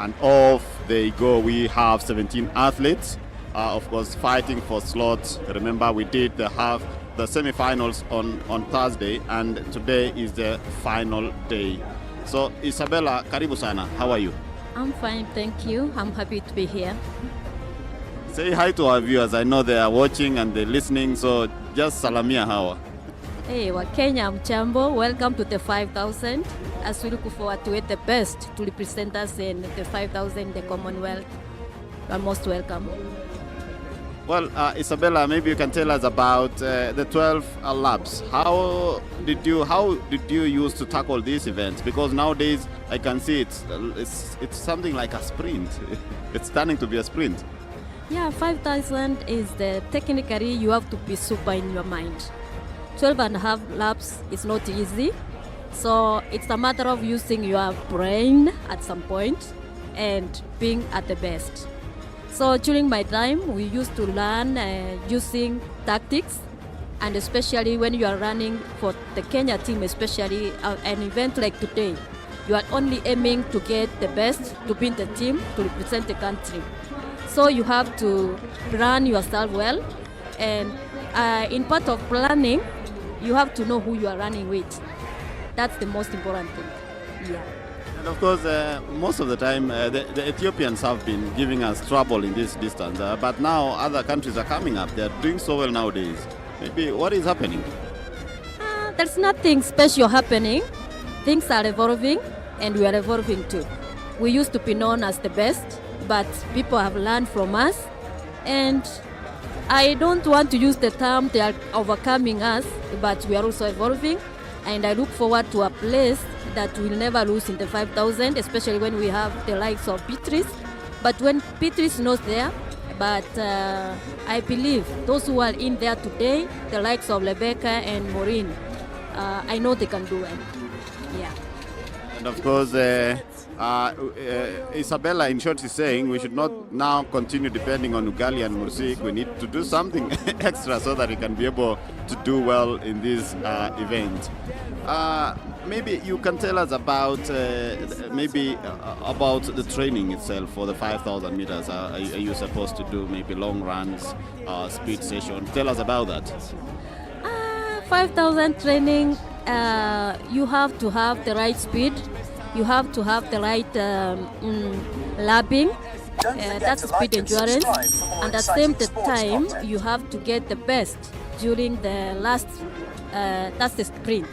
and off they go. We have 17 athletes, of course, fighting for slots. Remember, we did the semi-finals on Thursday, and today is the final day. So, Isabella, karibu sana. How are you? I'm fine, thank you. I'm happy to be here. Say hi to our viewers. I know they are watching and they're listening, so just salamia hawa. Hey, Wakenya Mchambo, welcome to the 5,000. As we look forward to it, the best to represent us in the 5,000, the Commonwealth. You are most welcome. Well, Isabella, maybe you can tell us about the 12 laps. How did you use to tackle these events? Because nowadays I can see it's something like a sprint. It's turning to be a sprint. Yeah, 5,000 is technically you have to be super in your mind. 12 and a half laps is not easy. So it's a matter of using your brain at some point and being at the best. So during my time, we used to learn using tactics, and especially when you are running for the Kenya team, especially an event like today, you are only aiming to get the best to beat the team, to represent the country. So you have to plan yourself well, and in part of planning, you have to know who you are running with. That's the most important thing. Yeah. And of course, most of the time, the Ethiopians have been giving us trouble in this distance. But now other countries are coming up. They're doing so well nowadays. Maybe what is happening? There's nothing special happening. Things are evolving, and we are evolving too. We used to be known as the best, but people have learned from us. And I don't want to use the term they are overcoming us, but we are also evolving. And I look forward to a place that will never lose in the 5,000, especially when we have the likes of Beatrice. But when Beatrice is not there, but I believe those who are in there today, the likes of Rebecca and Maureen, I know they can do it. Yeah. And of course, Isabella, in short, is saying we should not now continue depending on Ugali and Mursik. We need to do something extra so that we can be able to do well in this event. Maybe you can tell us about about the training itself for the 5,000 meters. Are you supposed to do maybe long runs, speed session? Tell us about that. 5,000 training, you have to have the right speed. You have to have the right lapping. That's speed endurance. And at the same time, you have to get the best during the last, that's the sprint.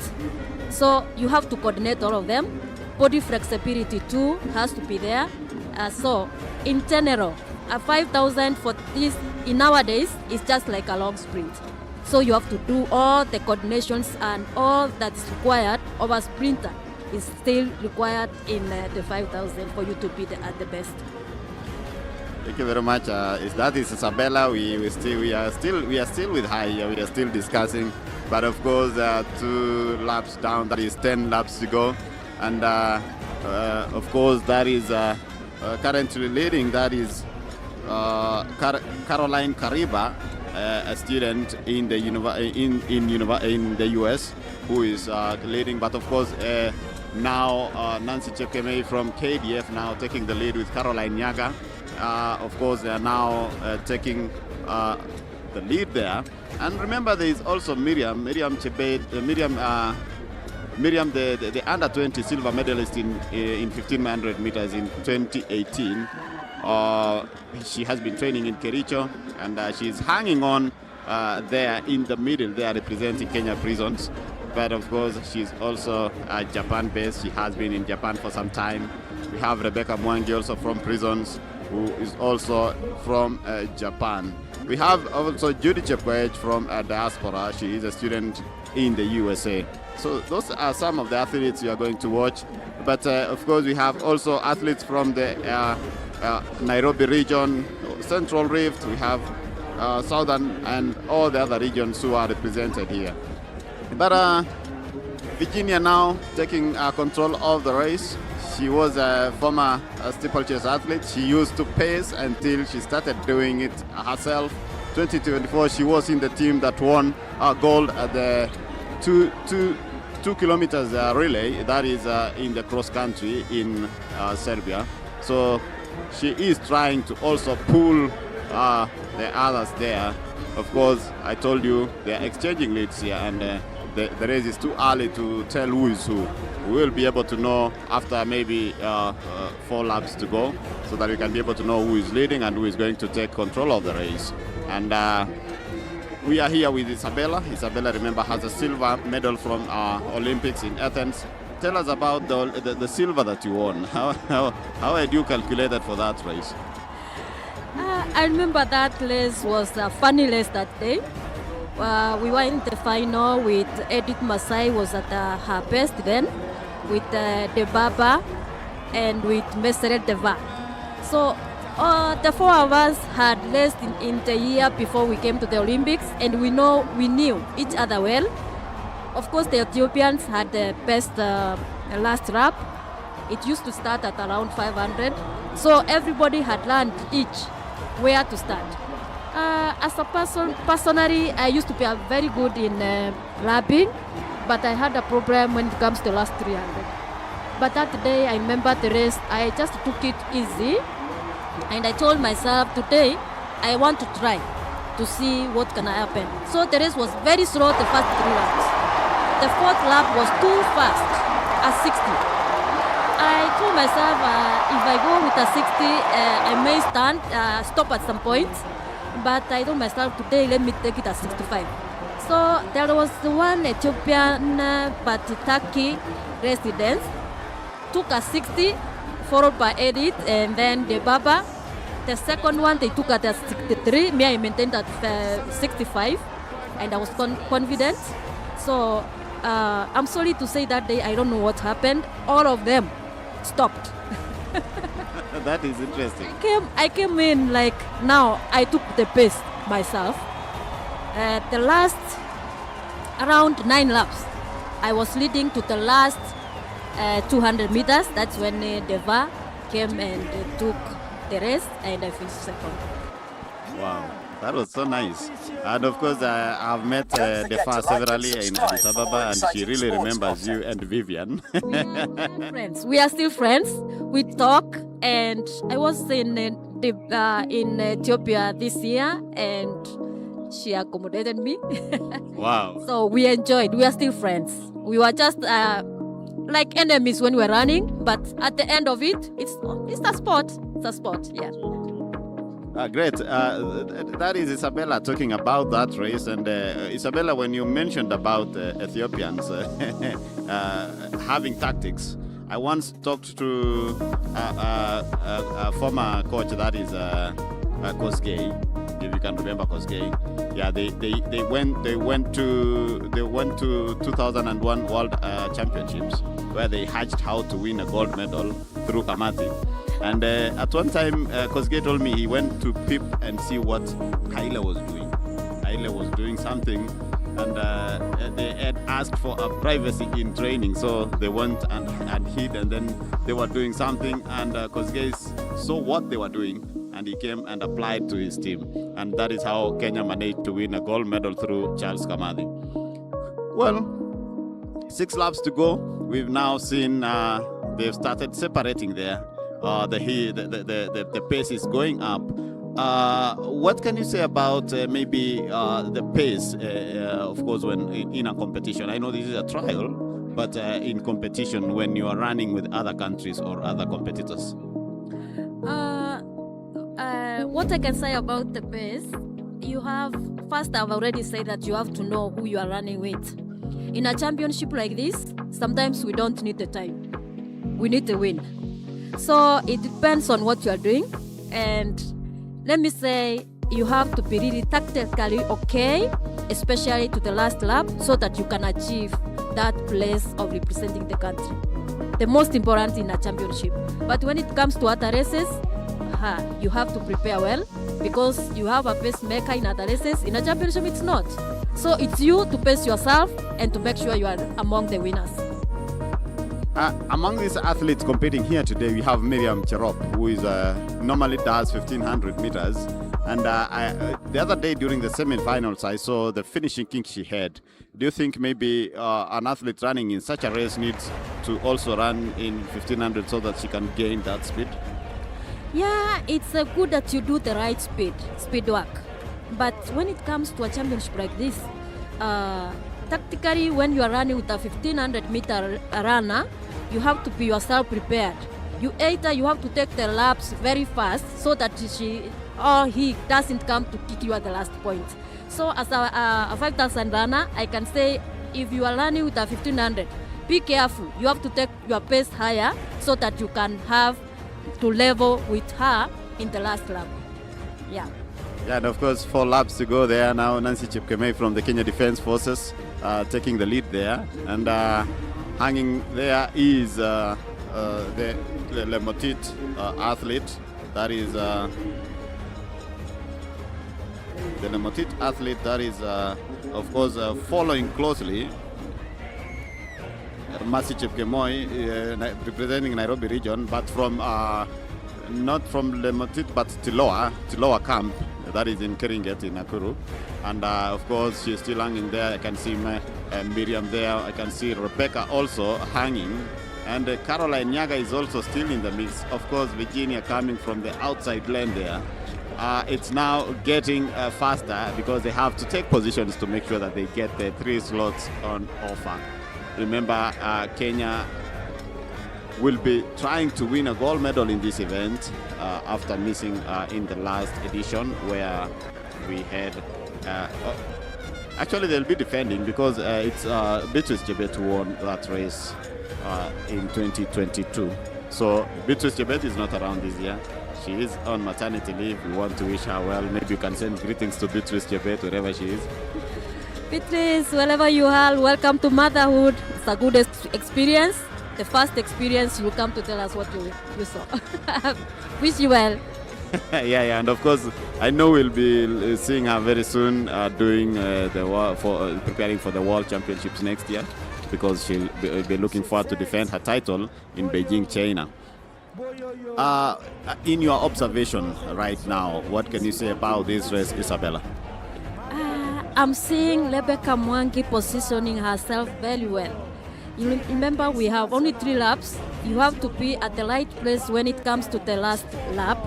So you have to coordinate all of them. Body flexibility too has to be there. So in general, a 5,000 for this in nowadays is just like a long sprint. So you have to do all the coordinations, and all that's required of a sprinter is still required in the 5,000 for you to be at the best. Thank you very much. That is Isabella. We are still with her here. We are still discussing, but of course, 2 laps down. That is 10 laps to go, and of course, that is currently leading. That is Caroline Kariba, a student in the in the US, who is leading. But of course, now Nancy Chepkemei from KDF now taking the lead with Caroline Nyaga. Of course, they are now taking the lead there. And remember, there is also Miriam Chebet, Miriam, the under 20 silver medalist in 1500 meters in 2018. She has been training in Kericho, and she's hanging on there in the middle there, representing Kenya Prisons. But of course, she's also Japan-based. She has been in Japan for some time. We have Rebecca Mwangi also from Prisons, who is also from Japan. We have also Judy Chepkoech from Diaspora. She is a student in the USA. So those are some of the athletes you are going to watch. But of course, we have also athletes from the Nairobi region, Central Rift. We have Southern and all the other regions who are represented here. But Virginia now taking control of the race. She was a former steeplechase athlete. She used to pace until she started doing it herself. 2024, she was in the team that won gold at the 2 kilometers relay. That is in the cross country in Serbia. So she is trying to also pull the others there. Of course, I told you they are exchanging leads here, and the race is too early to tell who is who. We will be able to know after maybe 4 laps to go, so that we can be able to know who is leading and who is going to take control of the race. And we are here with Isabella. Isabella, remember, has a silver medal from Olympics in Athens. Tell us about the silver that you won. How had you calculated for that race? I remember that race was a funny race that day. We were in the final with Edith Masai was at her best then, with Debaba and with Meseret Deva. So the 4 of us had raced in the year before we came to the Olympics, and we knew each other well. Of course, the Ethiopians had the best last lap. It used to start at around 500. So everybody had learned each where to start. As a person, personally, I used to be very good in lapping, but I had a problem when it comes to last 300. But that day, I remember the race, I just took it easy, and I told myself, today, I want to try to see what can happen. So the race was very slow the first 3 laps. The 4th lap was too fast, at 60. I told myself, if I go with a 60, I may stop at some point. But I told myself, today, let me take it at 65. So there was one Ethiopian, but Turkey resident, took a 60, followed by Edith, and then the Baba. The second one, they took at 63. Me, I maintained at 65, and I was confident. So I'm sorry to say that day, I don't know what happened. All of them stopped. That is interesting. I came in like, now I took the pace myself. The last around 9 laps, I was leading to the last 200 meters. That's when Deva came and took the race, and I finished second. Wow, that was so nice. And of course, I've met Defa severally in Addis Ababa, and she really remembers you and Vivian. Friends. We are still friends. We talk, and I was in Ethiopia this year, and she accommodated me. Wow. So we enjoyed. We are still friends. We were just like enemies when we were running, but at the end of it, it's a sport. It's a sport, yeah. Great. That is Isabella talking about that race. And Isabella, when you mentioned about Ethiopians having tactics, I once talked to a former coach, that is Kosgei, if you can remember Kosgei. Yeah, they went to 2001 World Championships, where they hatched how to win a gold medal through Kamati. And at one time, Kosgei told me he went to peep and see what Haile was doing. Haile was doing something, and they had asked for a privacy in training, so they went and hid, and then they were doing something, and Kosgei saw what they were doing, and he came and applied to his team. And that is how Kenya managed to win a gold medal through Charles Kamadi. Well, 6 laps to go. We've now seen they've started separating there. The pace is going up. What can you say about maybe the pace, of course, when in a competition? I know this is a trial, but in competition, when you are running with other countries or other competitors? What I can say about the pace, first I've already said that you have to know who you are running with. In a championship like this, sometimes we don't need the time. We need the win. So it depends on what you are doing, and let me say you have to be really tactically okay, especially to the last lap, so that you can achieve that place of representing the country. The most important in a championship. But when it comes to other races, you have to prepare well, because you have a pacemaker in other races. In a championship, it's not. So it's you to pace yourself and to make sure you are among the winners. Among these athletes competing here today, we have Miriam Cherop, who is normally does 1500 meters. And the other day during the semi-finals, I saw the finishing kick she had. Do you think maybe an athlete running in such a race needs to also run in 1500 so that she can gain that speed? Yeah, it's good that you do the right speed work. But when it comes to a championship like this, tactically, when you are running with a 1500-meter runner, you have to be yourself prepared. You have to take the laps very fast so that she or he doesn't come to kick you at the last point. So as a 5,000 runner, I can say if you are running with a 1500, be careful. You have to take your pace higher so that you can have to level with her in the last lap. Yeah. Yeah, and of course, 4 laps to go there now. Nancy Chepkemei from the Kenya Defence Forces taking the lead there. And hanging there is the Lemotit athlete. That is the Lemotit athlete that is, of course, following closely. Mercy Chepkemei representing Nairobi region, but from not from Lemotit, but Tiloa camp. That is in Keringet in Nakuru. And of course, she's still hanging there. I can see Miriam there. I can see Rebecca also hanging. And Caroline Nyaga is also still in the mix. Of course, Virginia coming from the outside lane there. It's now getting faster because they have to take positions to make sure that they get the 3 slots on offer. Remember, Kenya will be trying to win a gold medal in this event after missing in the last edition where we had... actually, they'll be defending because it's Beatrice Chebet who won that race in 2022. So Beatrice Chebet is not around this year. She is on maternity leave. We want to wish her well. Maybe you can send greetings to Beatrice Chebet wherever she is. Beatrice, wherever you are, welcome to motherhood. It's a good experience. The first experience, you come to tell us what you saw. Wish you well. yeah, and of course, I know we'll be seeing her very soon doing preparing for the World Championships next year, because she'll be looking forward to defend her title in Beijing, China. In your observation right now, what can you say about this race, Isabella? I'm seeing Rebecca Mwangi positioning herself very well. You remember, we have only 3 laps. You have to be at the right place when it comes to the last lap.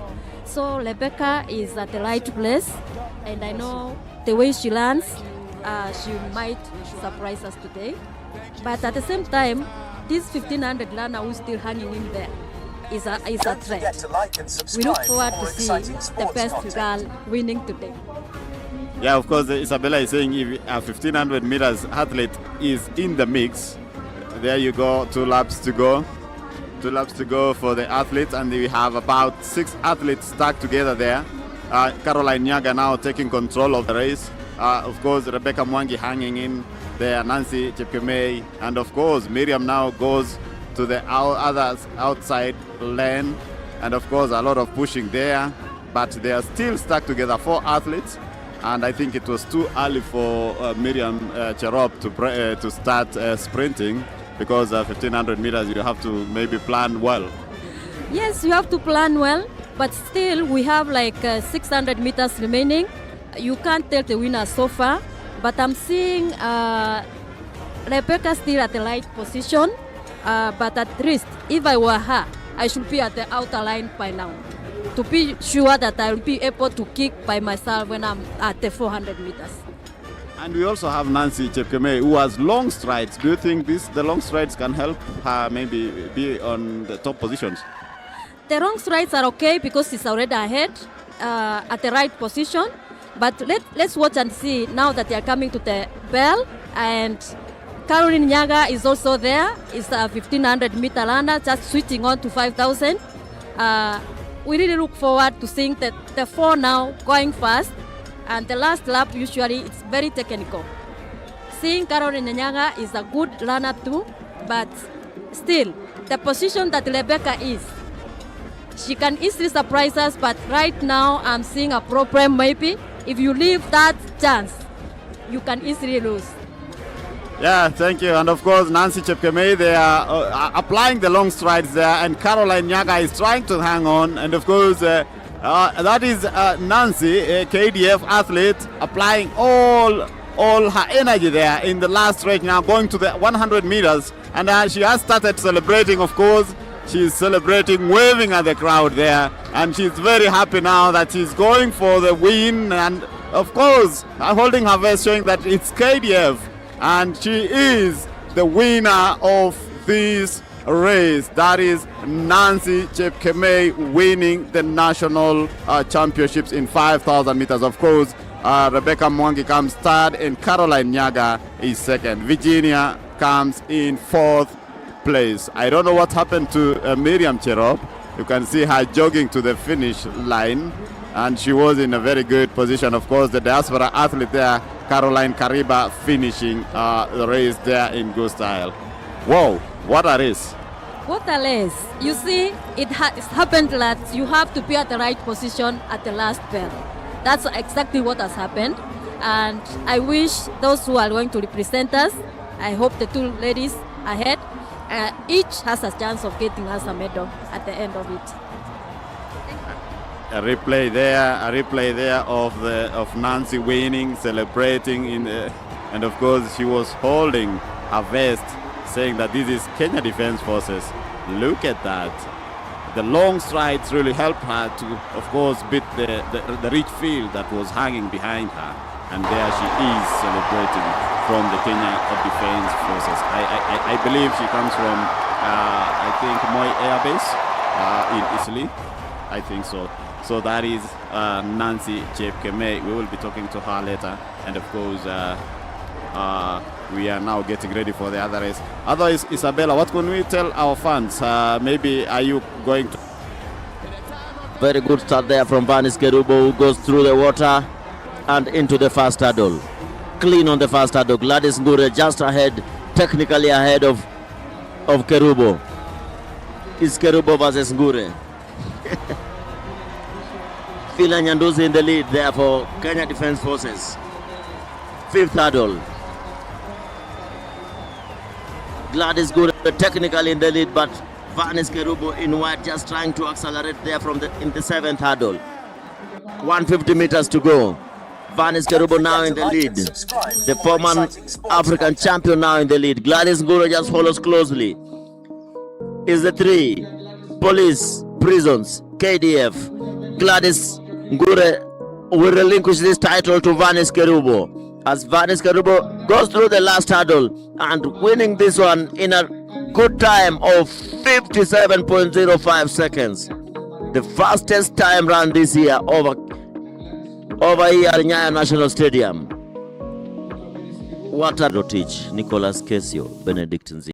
So Rebecca is at the right place, and I know the way she lands, she might surprise us today. But at the same time, this 1500 runner who's still hanging in there is a threat. We look forward to see the best girl winning today. Yeah, of course, Isabella is saying if a 1500 meters athlete is in the mix, there you go, 2 laps to go. 2 laps to go for the athletes, and we have about 6 athletes stuck together there. Caroline Nyaga now taking control of the race. Of course, Rebecca Mwangi hanging in there, Nancy Chepkemei, and of course, Miriam now goes to the other outside lane. And of course, a lot of pushing there, but they are still stuck together, 4 athletes. And I think it was too early for Miriam Cherop to start sprinting, because 1500 meters you have to maybe plan well. Yes, you have to plan well, but still we have like 600 meters remaining. You can't tell the winner so far, but I'm seeing Rebecca still at the right position, but at least if I were her, I should be at the outer line by now, to be sure that I will be able to kick by myself when I'm at the 400 meters. And we also have Nancy Chepkemei, who has long strides. Do you think the long strides can help her maybe be on the top positions? The long strides are okay because she's already ahead at the right position. But let's watch and see now that they are coming to the bell. And Caroline Nyaga is also there. It's a 1500 meter runner, just switching on to 5000. We really look forward to seeing the 4 now going fast. And the last lap, usually, it's very technical. Seeing Caroline Nyaga is a good runner too, but still, the position that Rebecca is, she can easily surprise us, but right now, I'm seeing a problem maybe. If you leave that chance, you can easily lose. Yeah, thank you. And of course, Nancy Chepkemei, they are applying the long strides there, and Caroline Nyaga is trying to hang on. And of course, that is Nancy, a KDF athlete, applying all her energy there in the last stretch now, going to the 100 meters. And she has started celebrating, of course. She's celebrating, waving at the crowd there, and she's very happy now that she's going for the win, and of course holding her vest showing that it's KDF, and she is the winner of this race. That is Nancy Chepkemei winning the national championships in 5,000 meters. Of course, Rebecca Mwangi comes third and Caroline Nyaga is second. Virginia comes in fourth place. I don't know what happened to Miriam Cherop. You can see her jogging to the finish line, and she was in a very good position. Of course, the diaspora athlete there, Caroline Kariba, finishing the race there in good style. Whoa, what a race. What a race. You see, it's happened that you have to be at the right position at the last bell. That's exactly what has happened. And I wish those who are going to represent us, I hope the two ladies ahead, each has a chance of getting us a medal at the end of it. A replay there of Nancy winning, celebrating and of course she was holding her vest, saying that this is Kenya Defence Forces. Look at that. The long strides really helped her to, of course, beat the rich field that was hanging behind her. And there she is celebrating from the Kenya Defence Forces. I believe she comes from, I think, Moi Air Base in Italy. I think so. So that is Nancy Chepkemei. We will be talking to her later. And of course, we are now getting ready for the other race. Otherwise, Isabella, what can we tell our fans? Maybe are you going to... Very good start there from Vanis Kerubo, who goes through the water and into the first hurdle. Clean on the first hurdle. Gladys Ngure just ahead, technically ahead of Kerubo. It's Kerubo versus Ngure. Phila Nyanduzi in the lead there for Kenya Defence Forces. Fifth hurdle. Gladys Ngure technically in the lead, but Vanis Kerubo in white just trying to accelerate there in the seventh hurdle. 150 meters to go. Vanis Kerubo now in the lead. The former African champion now in the lead. Gladys Ngure just follows closely. Is the three. Police, Prisons, KDF. Gladys Ngure will relinquish this title to Vanis Kerubo, as Vanis Kerubo goes through the last hurdle and winning this one in a good time of 57.05 seconds. The fastest time run this year over here at Nyayo National Stadium. What a teach Nicholas Kesio, Benedictine.